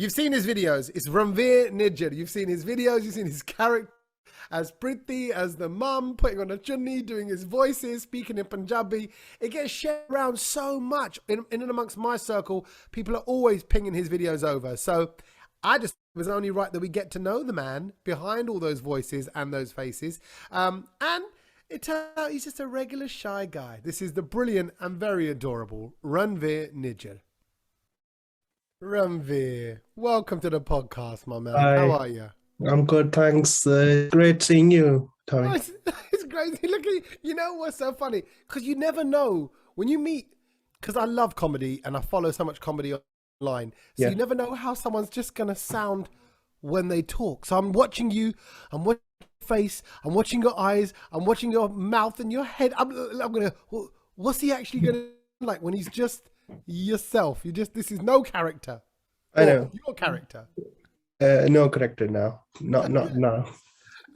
You've seen his videos. It's Ranvir Nijjar. You've seen his videos. You've seen his character as Preeti, as the mum, putting on a chunni, doing his voices, speaking in Punjabi. It gets shared around so much. In and amongst my circle, people are always pinging his videos over. So I just it was only right that we get to know the man behind all those voices and those faces. And it turns out he's just a regular shy guy. This is the brilliant and very adorable Ranvir Nijjar. Ranvir, welcome to the podcast, my man. Hi, How are you? I'm good, thanks. Great seeing you, Oh, Tommy. it's crazy. Look at you. You know what's so funny? Because you never know when you meet. Because I love comedy and I follow so much comedy online. So Yeah, you never know how someone's just gonna sound when they talk. So I'm watching you. I'm watching your face. I'm watching your eyes. I'm watching your mouth and your head. I'm gonna. What's he actually gonna like when he's just yourself? You just. This is no character. I Or know. your character. No corrector now. Not now.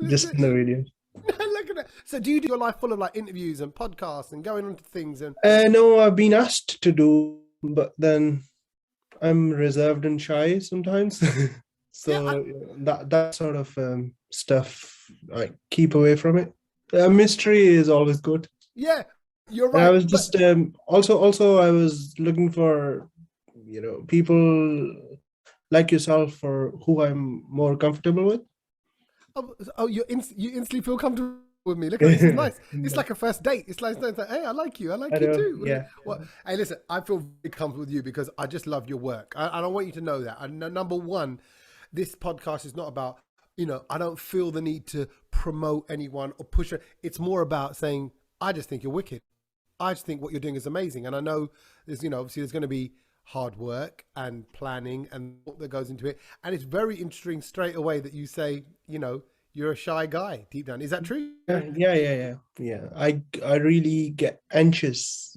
Just in the video. Look at that. So do you do your life full of like interviews and podcasts and going on to things and No, I've been asked to do, but then I'm reserved and shy sometimes. yeah, So that sort of stuff, I keep away from it. Mystery is always good. yeah, you're And I right. was But just also I was looking for, people like yourself or who I'm more comfortable with. you instantly feel comfortable with me. Look at this. It's nice. It's like a first date. It's like, hey, I like you. I I like you know, too. yeah. Well, hey, listen, I feel very comfortable with you because I just love your work. And I want you to know that. And number one, this podcast is not about, I don't feel the need to promote anyone or push it. It's more about saying, I just think you're wicked. I just think what you're doing is amazing. And I know there's, obviously there's going to be hard work and planning and what that goes into it. And it's very interesting straight away that you say, you're a shy guy deep down. Is that true? Yeah. I really get anxious.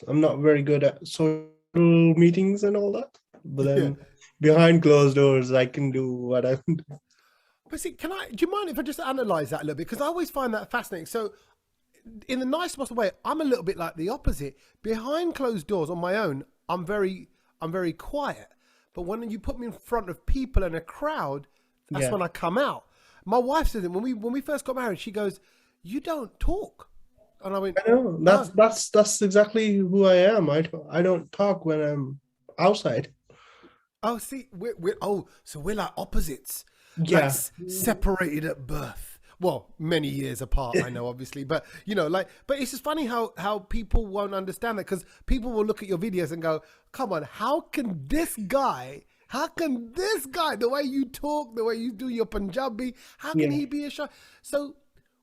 I'm not very good at social meetings and all that. But Yeah. then behind closed doors, I can do what I do. But see, do you mind if I just analyze that a little bit? Because I always find that fascinating. So in the nice possible way, I'm a little bit like the opposite. Behind closed doors on my own, I'm very quiet. But when you put me in front of people and a crowd, that's Yeah, when I come out. My wife said it when we first got married. She goes, "You don't talk," and I went, I know. "No." That's exactly who I am. I don't talk when I'm outside. Oh, see, so we're like opposites, like Yeah. separated at birth. Well, many years apart, I know, obviously, but but it's just funny how people won't understand that because people will look at your videos and go, "Come on, how can this guy? How can this guy? The way you talk, the way you do your Punjabi, how can Yeah. he be a shy?" So,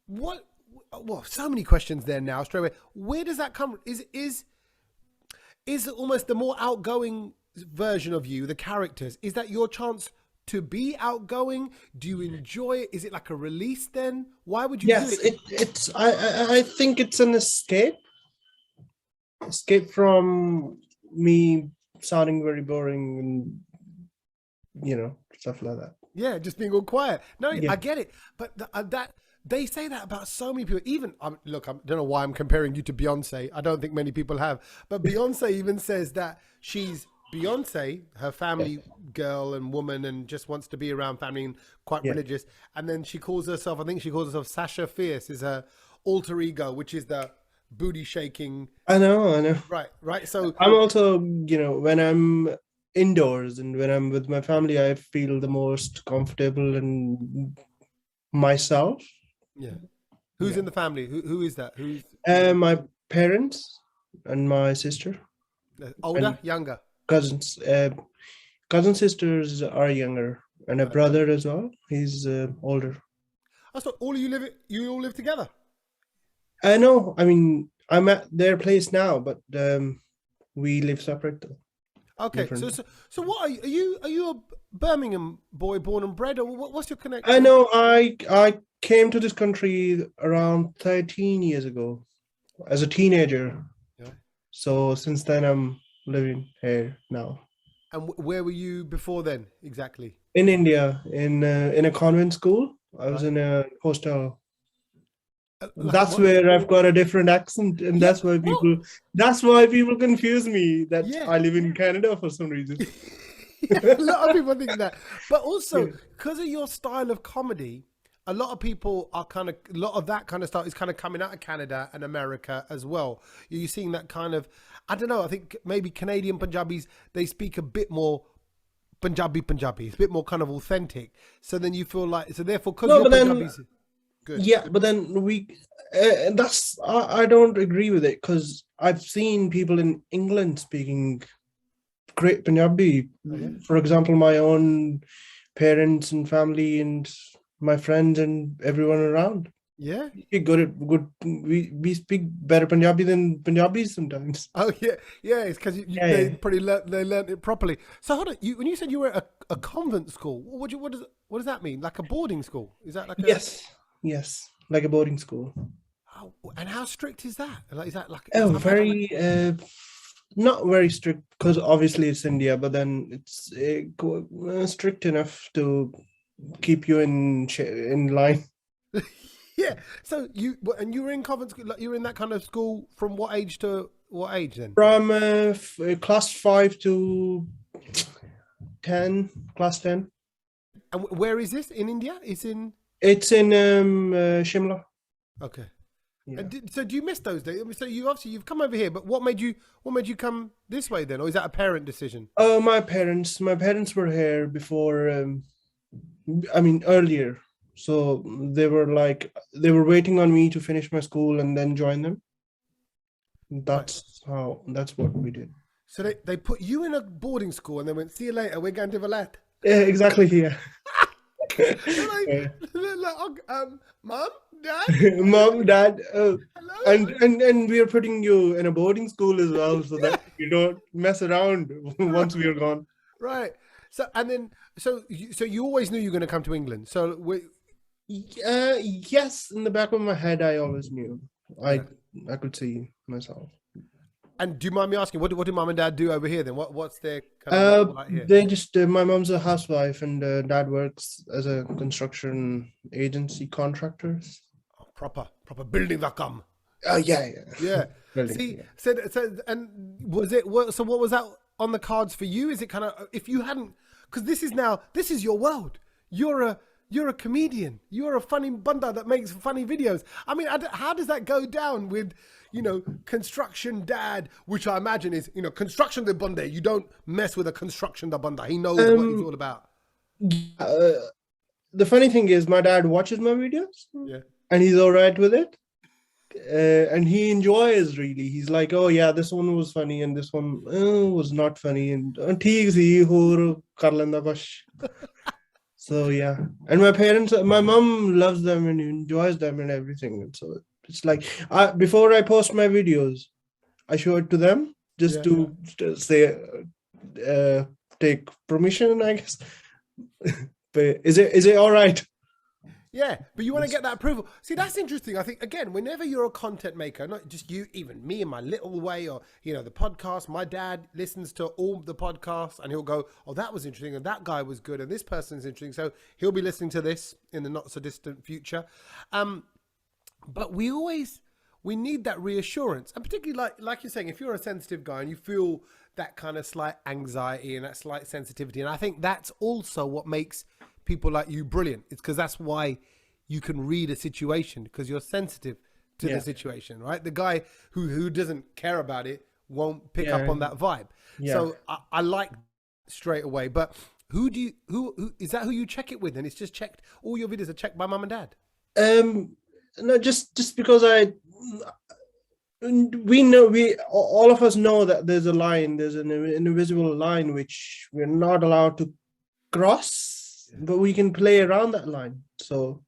what? Well, so many questions there now. Straight away, where does that come? Is almost the more outgoing version of you, the characters, is that your chance to be outgoing? Do you enjoy it? Is it like a release then? Why would you do Yes, it? it's I think it's an escape from me sounding very boring and stuff like that. Yeah, just being all quiet. No, Yeah. I get it. But that they say that about so many people. Even look, I don't know why I'm comparing you to Beyonce. I don't think many people have. But Beyonce even says that she's Beyonce, her Yeah. family girl and woman, and just wants to be around family and quite Yeah. religious. And then she calls herself, I think she calls herself Sasha Fierce, is her alter ego, which is the booty shaking. I know. Right. So I'm also, when I'm indoors and when I'm with my family, I feel the most comfortable and myself. yeah, who's Yeah. in the family? Who is that? Who's My parents and my sister older, and younger? cousins. Cousin sisters are younger, and a Okay. brother as well. He's older. I thought you all live together. I know. I mean, I'm at their place now, but we live separate though, Okay, so different. what are you? Are you a Birmingham boy, born and bred, or what's your I connection? know. I came to this country around 13 years ago as a teenager. Yeah. So since then, I'm living here now And where were you before then, exactly? in India in a convent school. I was Right. in a hostel. Like That's what? where I've got a different accent, and Yeah. that's why people confuse me that Yeah. I live in Canada for some reason. Yeah, a lot of people think that. But also, Yeah. because of your style of comedy, a lot of people are kind of, a lot of that kind of stuff is kind of coming out of Canada and America as well. You're seeing that kind of, I don't know, I think maybe Canadian Punjabis, they speak a bit more Punjabi. It's a bit more kind of authentic. So then you feel like, so therefore, because No, you're but then Punjabis, good. yeah, but then that's I don't agree with it because I've seen people in England speaking great Punjabi. Oh, yeah? For example, my own parents and family and my friends and everyone around. Yeah? We speak good. We speak better Punjabi than Punjabis sometimes. Oh yeah, yeah. It's because Yeah, they yeah. probably learned it properly. So hold on, when you said you were at a convent school, what does that mean? Like a boarding school? Is that like a? Yes, like a boarding school. Oh, and how strict is that? Like, is that like? Oh, Because I've had very not very strict because obviously it's India, but then it's strict enough to keep you in line. yeah. So and you were in convent school. Like, you were in that kind of school from what age to what age then? From class 5 to 10, class 10. And where is this in India? It's in. It's in Shimla. Okay. Yeah. And so do you miss those days? I mean, so you've come over here, but what made you come this way then, or is that a parent decision? My parents were here before. I mean, earlier. So they were waiting on me to finish my school and then join them. That's what we did. So they put you in a boarding school and they went, see you later, we're going to Valet. Yeah, exactly. Yeah. They're like, Mom, Dad, Mom, Dad, hello? and we are putting you in a boarding school as well, so that you don't mess around once we are gone. Right. So you always knew you were going to come to England. So Yes, in the back of my head, I always knew. I could see myself. and do you mind me asking, what do Mom and Dad do over here then? What's their kind of like here? They just my mom's a housewife and dad works as a construction agency contractor. Proper building.com. Yeah. Yeah. Building, See, yeah. so and so what was that on the cards for you? Is it kind of, if you hadn't, because this is your world. You're a comedian. You're a funny bunda that makes funny videos. I mean, how does that go down with, construction dad, which I imagine is, construction the bunda. You don't mess with a construction the bunda. He knows what he's all about. The funny thing is, my dad watches my videos. Yeah. And he's all right with it. And he enjoys really. He's like, oh yeah, this one was funny and this one was not funny. And theek si, hor kar lenda kuch. So yeah. And my mom loves them and enjoys them and everything. And so it's like, before I post my videos, I show it to them just to say, take permission, I guess. But is it all right? Yeah, but you want to get that approval. See, that's interesting. I think, again, whenever you're a content maker, not just you, even me in my little way, or, the podcast, my dad listens to all the podcasts and he'll go, oh, that was interesting. And that guy was good. And this person's interesting. So he'll be listening to this in the not so distant future. But we need that reassurance. And particularly like you're saying, if you're a sensitive guy and you feel that kind of slight anxiety and that slight sensitivity. And I think that's also what makes people like you brilliant. It's because that's why you can read a situation, because you're sensitive to the situation, right? The guy who doesn't care about it won't pick up on that vibe. Yeah. So I like straight away. But who is that? Who you check it with? And it's just checked. All your videos are checked by mum and dad. No, just because all of us know that there's an invisible line which we're not allowed to cross. But we can play around that line. So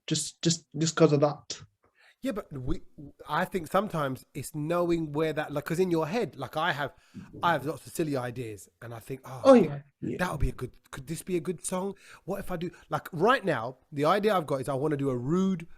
just because of that. Yeah, but I think sometimes it's knowing where that, like, because in your head, like I have lots of silly ideas, and I think, that would be could this be a good song? What if I do, like right now, the idea I've got is I want to do a rude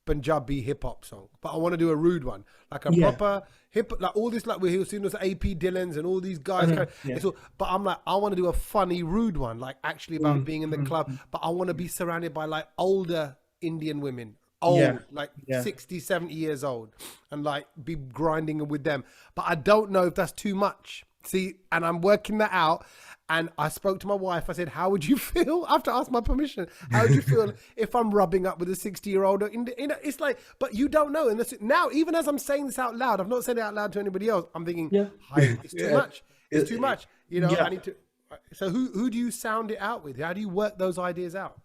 Punjabi hip hop song, but I want to do a rude one, like a proper hip, like all this, like we're seeing those AP Dillons and all these guys. But I'm like, I want to do a funny rude one, like actually about being in the club, but I want to be surrounded by like older Indian women, like 60, 70 years old, and like be grinding with them. But I don't know if that's too much. See, and I'm working that out. And I spoke to my wife. I said, "How would you feel?" I have to ask my permission. How would you feel if I'm rubbing up with a 60-year-old? It's like, but you don't know. And now, even as I'm saying this out loud, I've not said it out loud to anybody else. I'm thinking, Yeah. it's too Yeah. much. It's too much. You know, Yeah. I need to. So who do you sound it out with? How do you work those ideas out?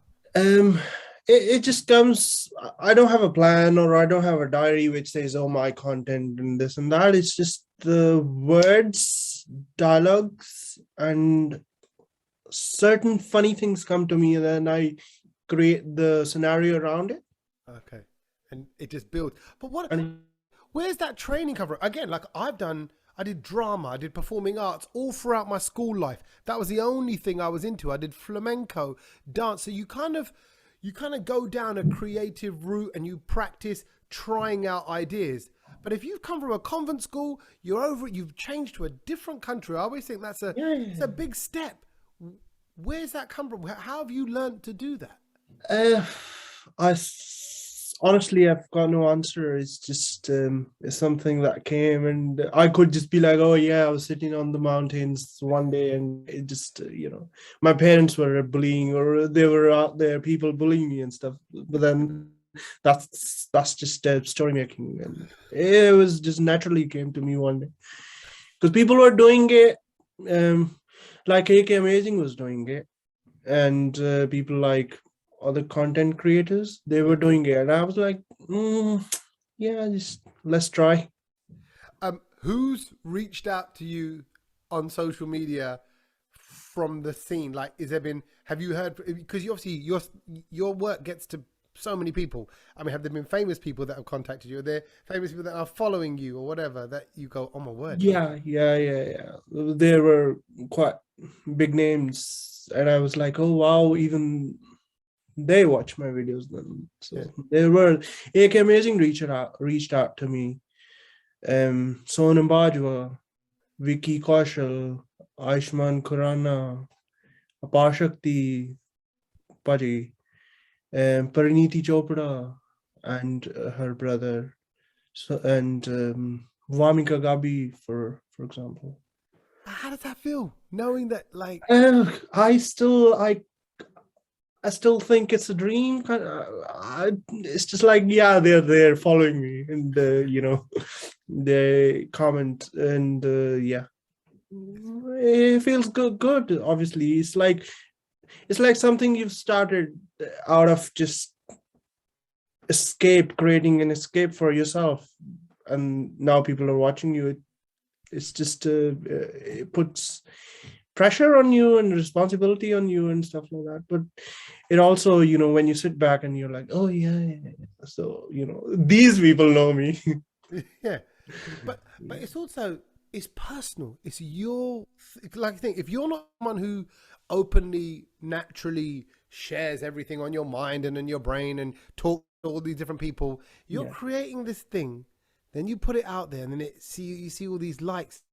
It just comes. I don't have a plan, or I don't have a diary which says, "Oh, my content and this and that." It's just the words, dialogues, and certain funny things come to me, and then I create the scenario around it. Okay, and it just builds. But And where's that training come from? Again, like I did drama, I did performing arts all throughout my school life. That was the only thing I was into. I did flamenco, dance. So you kind of go down a creative route and you practice trying out ideas. But if you've come from a convent school, you've changed to a different country. I always think it's a big step. Where's that come from? How have you learned to do that? Honestly, I've got no answer. It's just it's something that came, and I could just be like, "Oh yeah, I was sitting on the mountains one day, and it just my parents were bullying, or they were out there, people bullying me and stuff." But then that's just story making, and it was just naturally came to me one day because people were doing it, like AK Amazing was doing it, and people like other content creators, they were doing it, and I was like, yeah, just let's try. Who's reached out to you on social media from the scene? Like, have you heard, because obviously your work gets to so many people. I mean, have there been famous people that have contacted you? Are there famous people that are following you or whatever that you go, "Oh my word"? Yeah. There were quite big names, and I was like, oh wow, even they watch my videos then. So there were AK Amazing reached out to me. Sonam Bajwa, Vicky Kaushal, Aishman Khurana, Apashakti Paji, Pariniti Chopra, and her brother, and Vamika Gabi, for example. How does that feel, knowing that, like, I still think it's a dream. It's just like, yeah, they're following me, and they comment, and yeah, it feels good. Obviously, it's like something you've started out of just creating an escape for yourself, and now people are watching you. It's just it puts pressure on you and responsibility on you and stuff like that. But it also, when you sit back and you're like, oh yeah. So these people know me. Yeah, but it's personal. It's your, like, thing. If you're not someone who openly, naturally shares everything on your mind and in your brain and talk to all these different people, you're creating this thing. Then you put it out there, and then you see all these likes.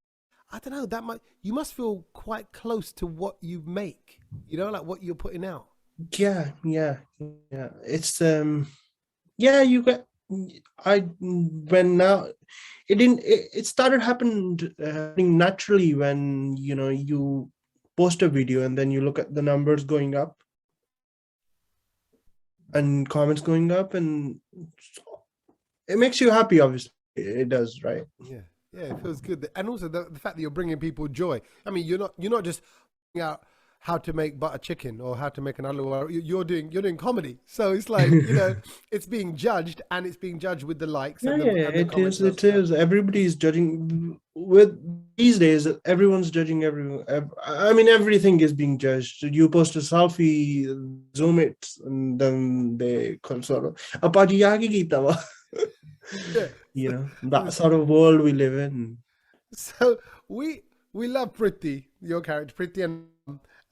I don't know, you must feel quite close to what you make. Like what you're putting out. Yeah. It's you got. It started happening naturally when you post a video and then you look at the numbers going up and comments going up, and it makes you happy. Obviously it does, right? Yeah, it feels good. And also the fact that you're bringing people joy. I mean, you're not just figuring out how to make butter chicken or how to make an aloo. You're doing comedy, so it's like, it's being judged, and it's being judged with the likes. And the comments. It is. Everybody's judging. With these days, everyone's judging everyone. I mean, everything is being judged. You post a selfie, zoom it, and then they sort of that sort of world we live in. So we love Preeti, your character, Preeti,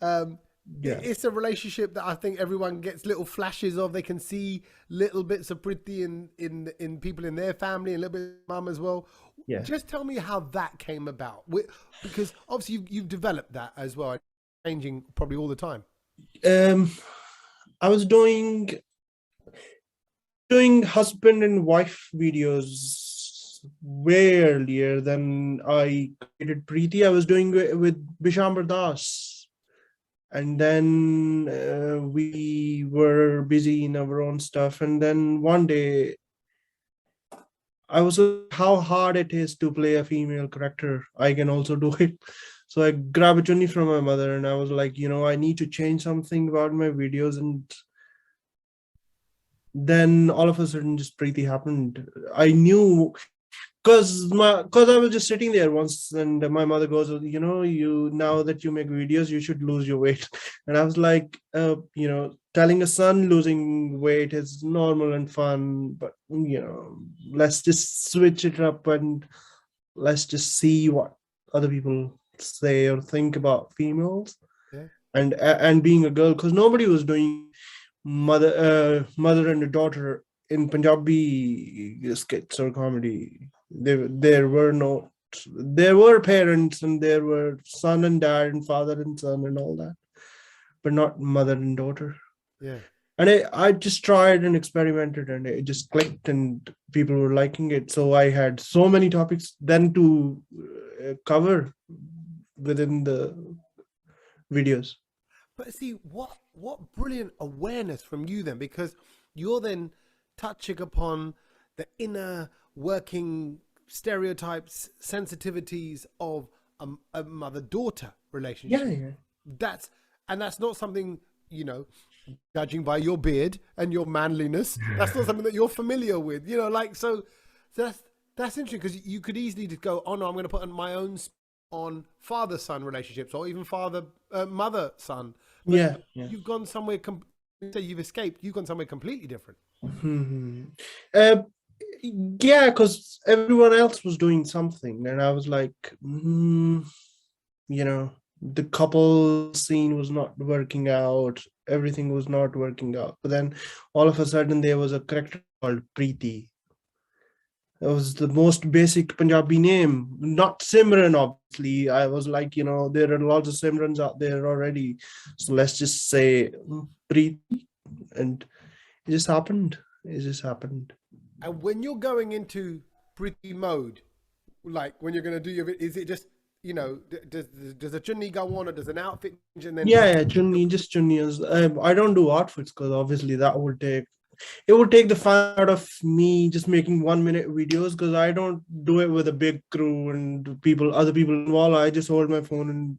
and it's a relationship that I think everyone gets little flashes of. They can see little bits of Preeti in people in their family, and a little bit of mum as well. Yeah. Just tell me how that came about, because obviously you've developed that as well, changing probably all the time. I was doing husband and wife videos was way earlier. Then I created Preeti. I was doing it with Bishambar Das. And then we were busy in our own stuff. And then one day I was like, how hard it is to play a female character. I can also do it. So I grabbed a chunni from my mother and I was like, I need to change something about my videos. And then all of a sudden just Preeti happened. I knew because I was just sitting there once and my mother goes, you now that you make videos, you should lose your weight. And I was like, telling a son losing weight is normal and fun, but let's just switch it up and let's just see what other people say or think about females. Yeah. And being a girl, because nobody was doing mother and a daughter in Punjabi skits or comedy. There were parents and there were son and dad and father and son and all that, but not mother and daughter. Yeah. And I just tried and experimented and it just clicked and people were liking it. So I had so many topics then to cover within the videos. But see, what brilliant awareness from you then, because you're then touching upon the inner working stereotypes, sensitivities of a mother-daughter relationship. Yeah. That's not something, judging by your beard and your manliness, that's not something that you're familiar with. So that's interesting, because you could easily just go, oh no, I'm going to put on my own on father-son relationships or even mother-son. Yeah. You've gone somewhere. You've escaped. You've gone somewhere completely different. Yeah, because everyone else was doing something, and I was like, the couple scene was not working out. Everything was not working out. But then all of a sudden, there was a character called Preeti. It was the most basic Punjabi name, not Simran, obviously. I was like, there are lots of Simrans out there already. So let's just say Preeti. And it just happened. And when you're going into Preeti mode, like when you're going to do your, is it just, does a chunni go on or does an outfit change and then? Yeah, chunni. I don't do outfits because obviously it would take the fun out of me just making 1-minute videos, because I don't do it with a big crew and other people involved. I just hold my phone and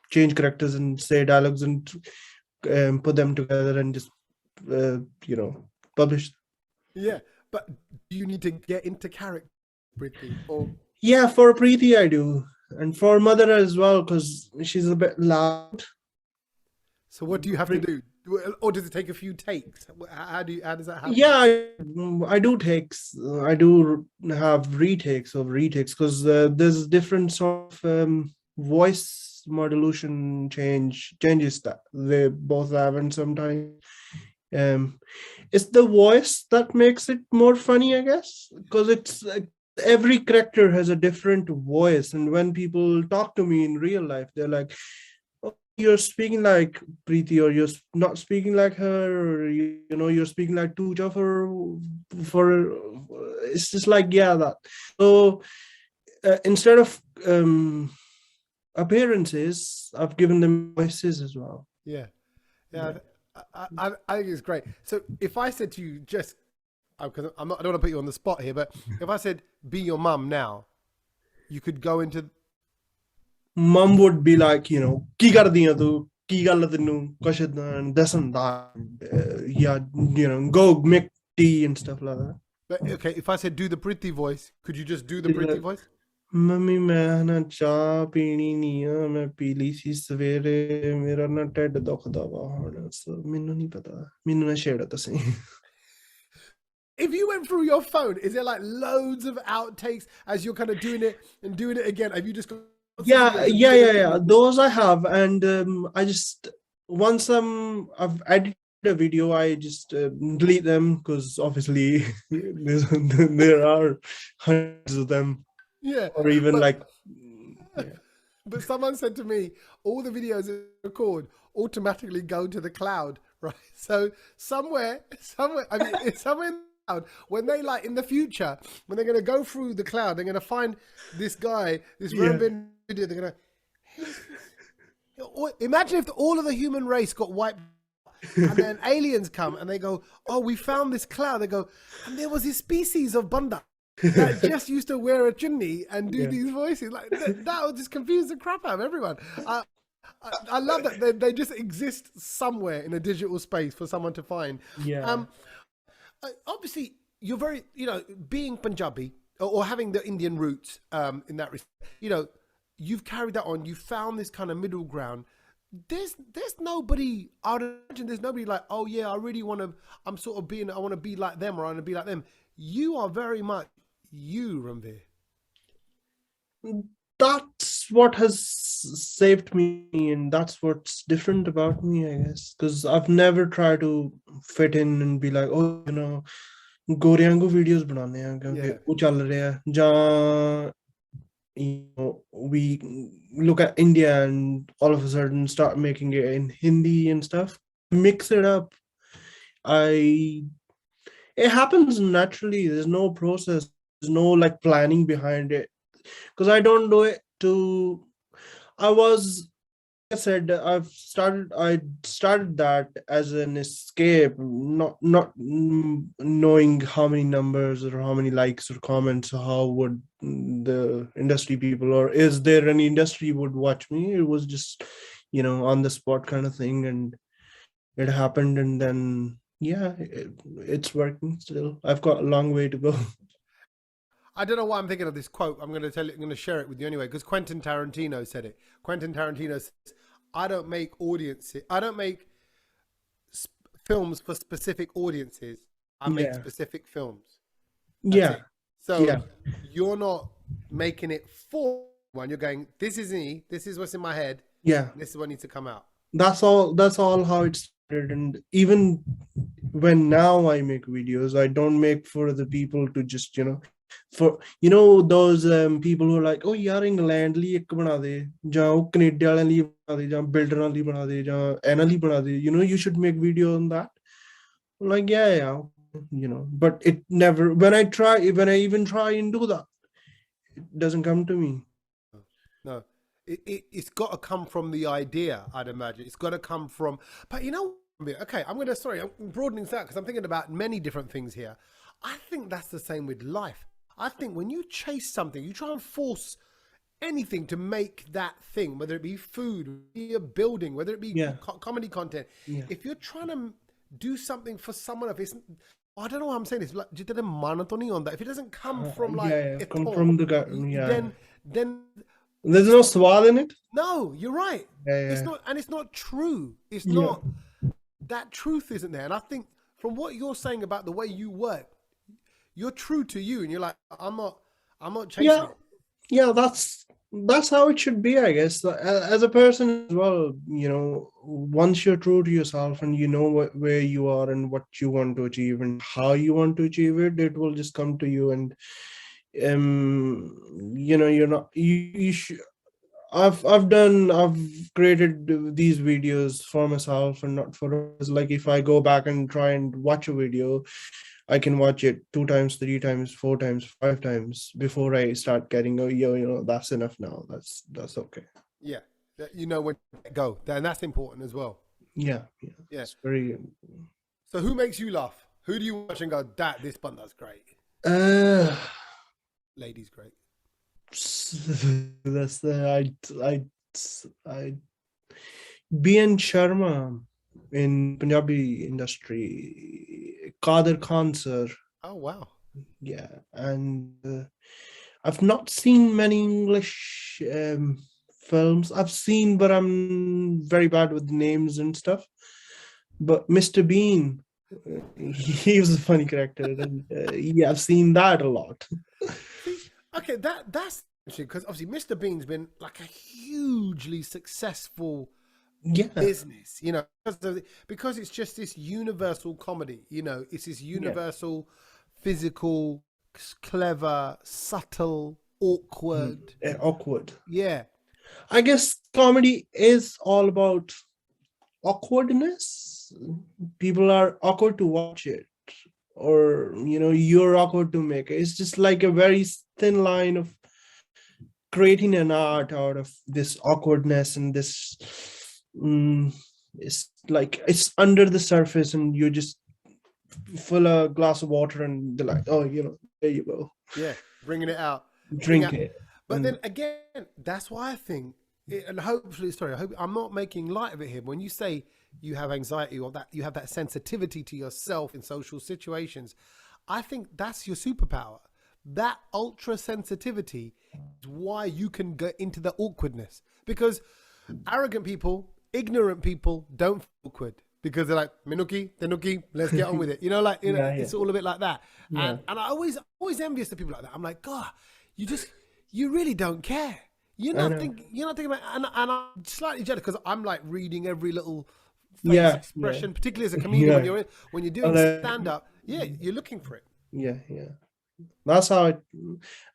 change characters and say dialogues and put them together and just publish. Yeah, but do you need to get into character, Preeti? Or yeah, for Preeti I do, and for mother as well, because she's a bit loud. So what do you have to do? Or does it take a few takes? How does that happen? Yeah, I do takes. I do have retakes because there's different sort of voice modulation changes that they both have, and sometimes it's the voice that makes it more funny, I guess, because it's every character has a different voice, and when people talk to me in real life, they're like, you're speaking like Preeti, or you're not speaking like her, or you're speaking like Tuja for it's just like, yeah, that. So instead of appearances, I've given them voices as well. Yeah. I think it's great. So if I said to you, just because I don't want to put you on the spot here, but if I said be your mum now, you could go into. Mum would be like, ki kar diya tu, ki gall tenu, kuch and this and that. Yeah, go make tea and stuff like that. But okay, if I said do the Preeti voice, could you just do the Preeti voice? Mummy, मैं ना चाह पीनी नहीं है, मैं P ली सी सवेरे, मेरा ना ढिड दुखदा वा हुण, मैनू नहीं पता, मैनू ना छेड़ तुसीं. If you went through your phone, is there like loads of outtakes as you're kind of doing it and doing it again? Have you just? Yeah. Those I have, and I just once I've edited a video, I just delete them because obviously there are hundreds of them. Yeah. Or even But someone said to me, all the videos you record automatically go to the cloud, right? So somewhere, I mean, somewhere in when they like in the future, when they're going to go through the cloud, they're going to find this guy, this Yeah. Ranvir Nijjar, they're going to imagine if all of the human race got wiped and then aliens come and they go, oh, we found this cloud. They go, and there was this species of banda that just used to wear a chunni and do these voices. Like that would just confuse the crap out of everyone. I love that they just exist somewhere in a digital space for someone to find. Yeah. Obviously, you're very, being Punjabi or having the Indian roots in that respect, you've carried that on. You found this kind of middle ground. There's nobody, I would imagine there's nobody like, oh yeah, I really want to, I want to be like them, or I want to be like them. You are very much you, Ranvir. That's what has saved me, and that's what's different about me, I guess. Because I've never tried to fit in and be like, oh, गोरियां को videos बनाने हैं क्योंकि वो चल रहा है जहाँ we look at India and all of a sudden start making it in Hindi and stuff, mix it up. It happens naturally. There's no process. There's no like planning behind it. Because I don't do it to. I said I started that as an escape, not knowing how many numbers or how many likes or comments, or how would the industry people, or is there any industry would watch me. It was just on the spot kind of thing, and it happened, and then it's working still. I've got a long way to go. I don't know why I'm thinking of this quote. I'm going to share it with you anyway, because Quentin Tarantino said it. Quentin Tarantino says, I don't make films for specific audiences. I make specific films. That's it. So you're not making it for one. You're going, this is me. This is what's in my head. Yeah. This is what needs to come out. That's all how it started. And even when now I make videos, I don't make for the people to just, for those people who are like, oh yaar England ਲਈ ਇੱਕ ਬਣਾ ਦੇ ਜਾਂ ਉਹ Canada ਵਾਲਿਆਂ ਲਈ ਬਣਾ ਦੇ ਜਾਂ ਬਿਲਡਰਾਂ ਲਈ ਬਣਾ ਦੇ ਜਾਂ ਇਹਨਾਂ ਲਈ ਬਣਾ ਦੇ you should make video on that. I'm like yeah but it never, when I even try and do that, it doesn't come to me. No, it's got to come from the idea, I'd imagine. It's got to come from, but okay, I'm broadening this out because I'm thinking about many different things here. I think that's the same with life. I think when you chase something, you try and force anything to make that thing, whether it be food, whether it be a building, whether it be comedy content. Yeah. If you're trying to do something for someone else, I don't know why I'm saying this. Like, monotony on that. If it doesn't come from from the gut, then there's no swal in it. No, you're right. It's not, and it's not true. It's not. That truth isn't there. And I think from what you're saying about the way you work, you're true to you, and you're like, I'm not chasing it. Yeah, that's how it should be, I guess. As a person as well, once you're true to yourself and you know where you are and what you want to achieve and how you want to achieve it, it will just come to you. And you're not. You should. I've created these videos for myself and not for others. Like if I go back and try and watch a video, I can watch it 2 times, 3 times, 4 times, 5 times before I start getting, that's enough now. That's okay. Yeah. When to go. And that's important as well. Yeah. It's very. So who makes you laugh? Who do you watch and go, this banda's great? Ladies great. That's I B.N. Sharma in Punjabi industry, Kader Khan sir. Oh wow. Yeah, and I've not seen many English films. I've seen, but I'm very bad with names and stuff. But Mr. Bean, he was a funny character, and I've seen that a lot. Okay, that's interesting because obviously Mr. Bean's been like a hugely successful business, because it's just this universal comedy. It's this universal, physical, clever, subtle, awkward. Awkward. Yeah. I guess comedy is all about awkwardness. People are awkward to watch it. or you're awkward to make. It's just like a very thin line of creating an art out of this awkwardness and this. mm, it's like it's under the surface, and you just fill a glass of water, and they're like, oh, there you go, Yeah, bringing it out. Bring drink out. it. But And then again, that's why I think, and hopefully, sorry, I hope I'm not making light of it here. When you say you have anxiety or that you have that sensitivity to yourself in social situations, I think that's your superpower. That ultra sensitivity is why you can get into the awkwardness, because arrogant people, ignorant people don't feel awkward because they're like, Minuki, Tenuki, let's get on with it. yeah, It's all a bit like that. yeah, And I always envious the people like that. I'm like, God, you really don't care. I know. You're not thinking about, and I'm slightly jealous because I'm like reading every little face Yeah, expression, particularly as a comedian yeah. when you're doing And, stand up. Yeah, you're looking for it. yeah. That's how it.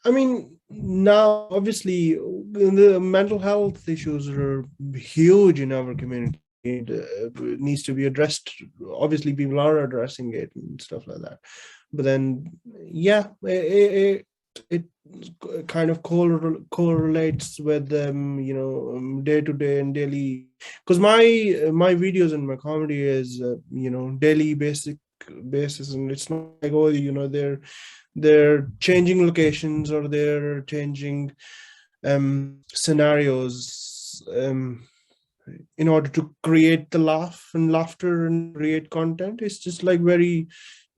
I mean, now obviously the mental health issues are huge in our community. It needs to be addressed. Obviously, people are addressing it and stuff like that. But then, yeah, it kind of correlates with day to day and daily. Because my videos and my comedy is daily basic basis, and it's not like, oh, they're changing locations, or they're changing scenarios in order to create the laugh and laughter and create content. It's just like very,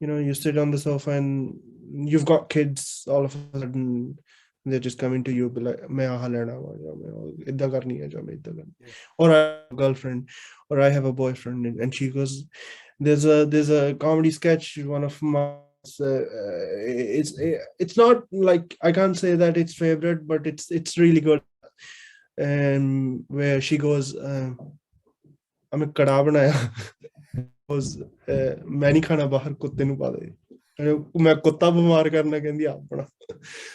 you sit on the sofa and you've got kids all of a sudden. They're just coming to you, be like, "मैं आहा लेना वा, या मैं इद्दा करनी है, या मैं इद्दा करनी है." Or I have a girlfriend, or I have a boyfriend, and she goes, there's a comedy sketch, one of my it's not like, I can't say that it's favorite, but it's really good. Where she goes, हमें कड़ा बनाया, goes, मैं नहीं खाना बाहर, कुत्ते नु पा दे, मैं कुत्ता बीमार करना कहंदी आप बना.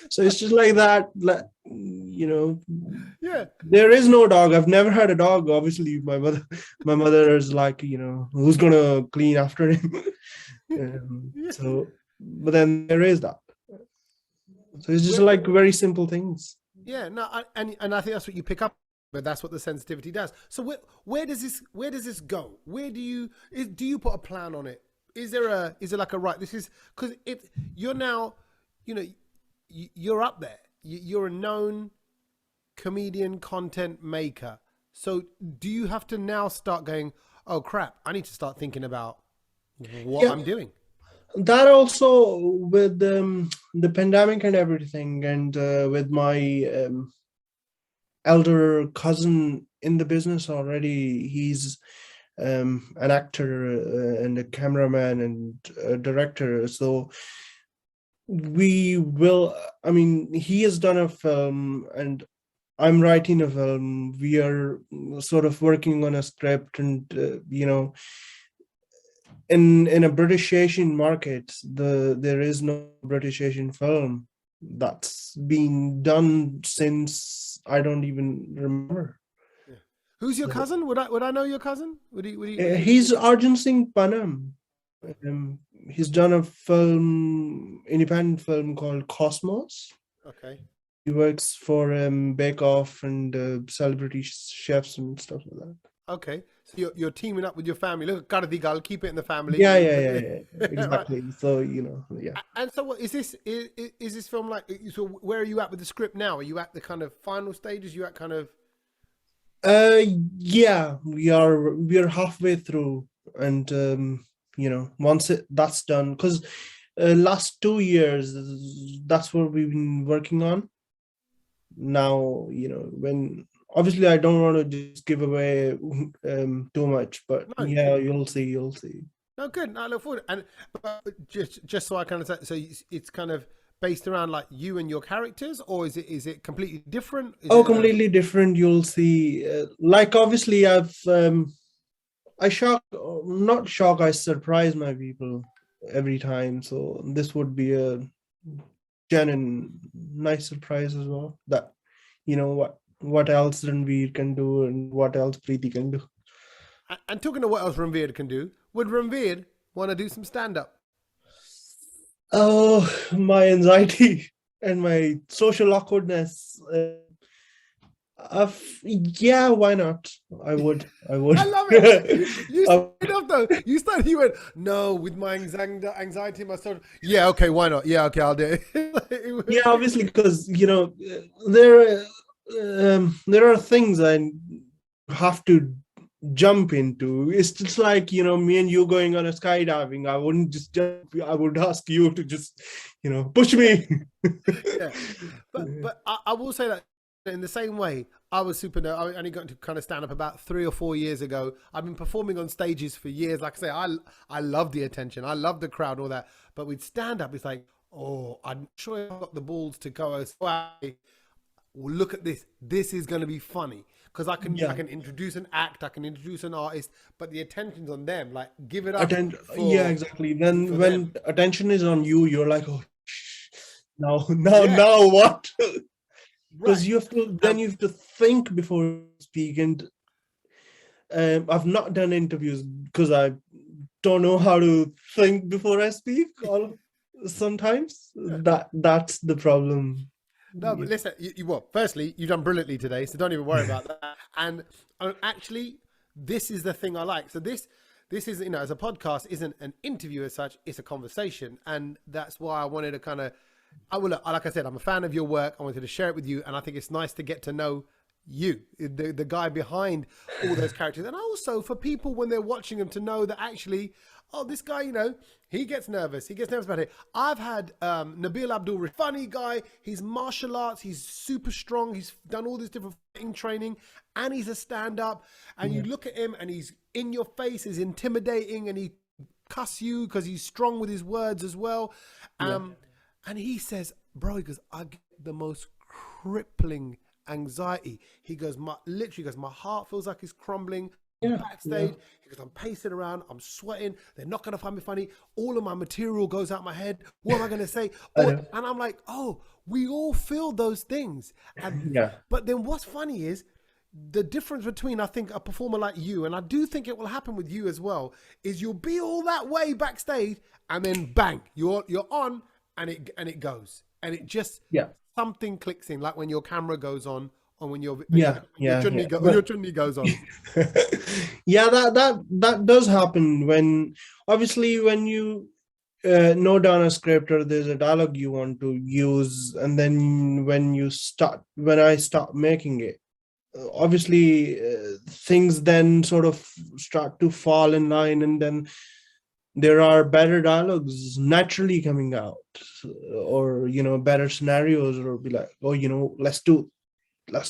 So it's just like that, like, Yeah. there is no dog. I've never had a dog. Obviously, my mother is like, who's gonna clean after him? So, but then there is that. So it's just like very simple things. Yeah, no, and I think that's what you pick up, but that's what the sensitivity does. So where does this go? Where do you put a plan on it? Is there like a right? This is because you're now, you're up there. You're a known comedian, content maker. So do you have to now start going, oh crap, I need to start thinking about what I'm doing? That also with the pandemic and everything, and with my elder cousin in the business already. He's an actor and a cameraman and a director. So he has done a film and I'm writing a film. We are sort of working on a script, and in a British Asian market, there is no British Asian film that's been done since I don't even remember. Yeah. Who's your cousin? Would I know your cousin? Would he? He's Arjun Singh Panam. He's done a independent film called Cosmos. Okay. He works for Bake Off and celebrity chefs and stuff like that. Okay, so you're teaming up with your family. Look, Karadigal, keep it in the family. Yeah, exactly. Right. So yeah. And so, what is this? Is this film like? So, where are you at with the script now? Are you at the kind of final stages? You at kind of? Yeah, we are halfway through, and once that's done, because last 2 years, that's what we've been working on. Now, when obviously I don't want to just give away too much, but No. yeah, you'll see. No, good. I look forward. And just so I kind of say, so it's kind of based around like you and your characters, or is it completely different? Completely different. You'll see. Like obviously, I surprise my people every time. So this would be a genuine nice surprise as well. That what else Ranvir can do and what else Preeti can do. And talking to what else Ranvir can do, would Ranvir want to do some stand up? Oh, my anxiety and my social awkwardness. Yeah, why not? I would. I would. I love it. You I- started off though. You went, no, with my anxiety, my social. Yeah, okay, why not? Yeah, okay, I'll do it. yeah, obviously, because there there are things I have to jump into. It's just like me and you going on a skydiving. I wouldn't just jump. I would ask you to just push me. Yeah, but I will say that in the same way, I was super nervous. I only got to kind of stand up about 3 or 4 years ago. I've been performing on stages for years. Like I say, I love the attention. I love the crowd and all that. But with stand up, it's like, oh, I'm sure I've got the balls to go. Well, look at this. This is going to be funny because I Yeah. can introduce an act, I can introduce an artist, but the attention's on them. Like, give it up Yeah, for exactly. Then them. when attention is on you, you're like, oh, now, Yeah, now what? right. Because you have to think before you speak. And I've not done interviews because I don't know how to think before I speak. Sometimes that's the problem. No, but listen, well, firstly, you've done brilliantly today, so don't even worry about that. And actually, this is the thing I like. So this is, as a podcast, isn't an interview as such; it's a conversation, and that's why I wanted to kind of. Like I said, I'm a fan of your work. I wanted to share it with you, and I think it's nice to get to know you, the guy behind all those characters, and also for people when they're watching them to know that actually, oh, this guy, he gets nervous. He gets nervous about it. I've had Nabil Abdul, funny guy. He's martial arts. He's super strong. He's done all this different fighting training, and he's a stand-up. And you look at him, and he's in your face. He's intimidating, and he cuss you because he's strong with his words as well. And he says, bro, he goes, I get the most crippling anxiety. He goes, literally goes, my heart feels like it's crumbling. Backstage, he goes, I'm pacing around, I'm sweating. They're not going to find me funny. All of my material goes out my head. What am I going to say? And I'm like, oh, we all feel those things. And but then what's funny is the difference between, I think, a performer like you, and I do think it will happen with you as well, is you'll be all that way backstage, and then bang, you're on, and it goes, and it just something clicks in, like when your camera goes on, or when your chutney goes on. Yeah, that does happen when obviously when you note down a script or there's a dialogue you want to use, and then when I start making it, obviously things then sort of start to fall in line, and then there are better dialogues naturally coming out, or better scenarios, or be like, oh, let's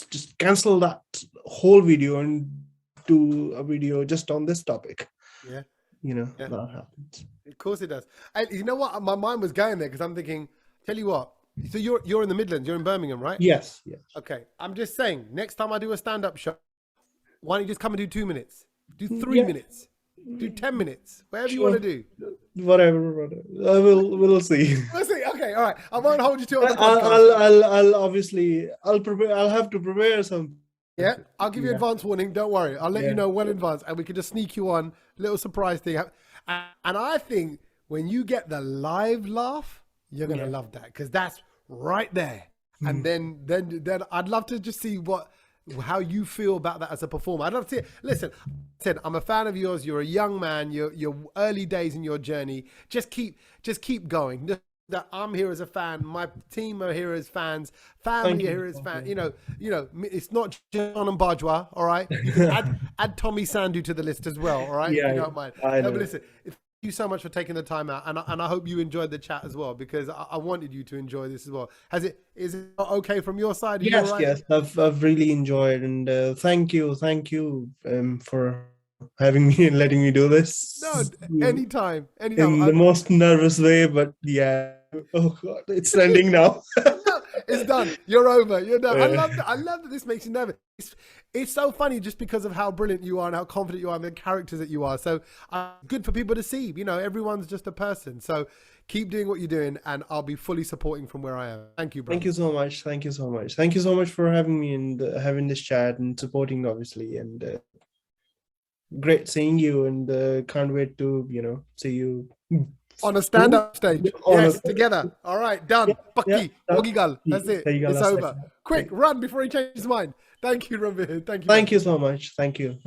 just cancel that whole video and do a video just on this topic. That happens. Of course it does. And you know what, my mind was going there because I'm thinking, tell you what, so you're in the Midlands, you're in Birmingham, right? Yes. Okay, I'm just saying, next time I do a stand-up show, why don't you just come and do 2 minutes, do 3 minutes, do 10 minutes, whatever you want to do. Whatever. We'll see. We'll see. Okay, all right. I won't hold you to it. I'll obviously prepare. I'll have to prepare some. Yeah, I'll give you advance warning. Don't worry. I'll let you know well in advance, and we can just sneak you on, little surprise thing. And I think when you get the live laugh, you're gonna love that, because that's right there. And then I'd love to just see how you feel about that as a performer. I'd love to see it. Listen, I said, I'm a fan of yours. You're a young man. You're early days in your journey. Just keep going. That I'm here as a fan. My team are here as fans. Family are here as fans. It's not just John and Bajwa. All right. You can add Tommy Sandhu to the list as well. All right. Yeah, if you don't mind. I know. But listen, thank you so much for taking the time out, and I hope you enjoyed the chat as well, because I wanted you to enjoy this as well. Is it okay from your side? Yes, yes. I've really enjoyed, and thank you for having me and letting me do this. No, anytime. In the most nervous way, but oh God, it's ending now. It's done. You're over. You're done. I love that this makes you nervous. It's so funny just because of how brilliant you are and how confident you are and the characters that you are. So good for people to see. Everyone's just a person. So keep doing what you're doing, and I'll be fully supporting from where I am. Thank you, bro. Thank you so much. Thank you so much. Thank you so much for having me and having this chat and supporting, obviously. And great seeing you, and can't wait to see you On a stand-up stage. On a- Yes, together. All right, done. Pakki. Hogi gal. That's it. Sahi gal, It's that's over. it. Quick, run before he changes his mind. Thank you, Ranvir. Thank you. Thank you so much. Thank you.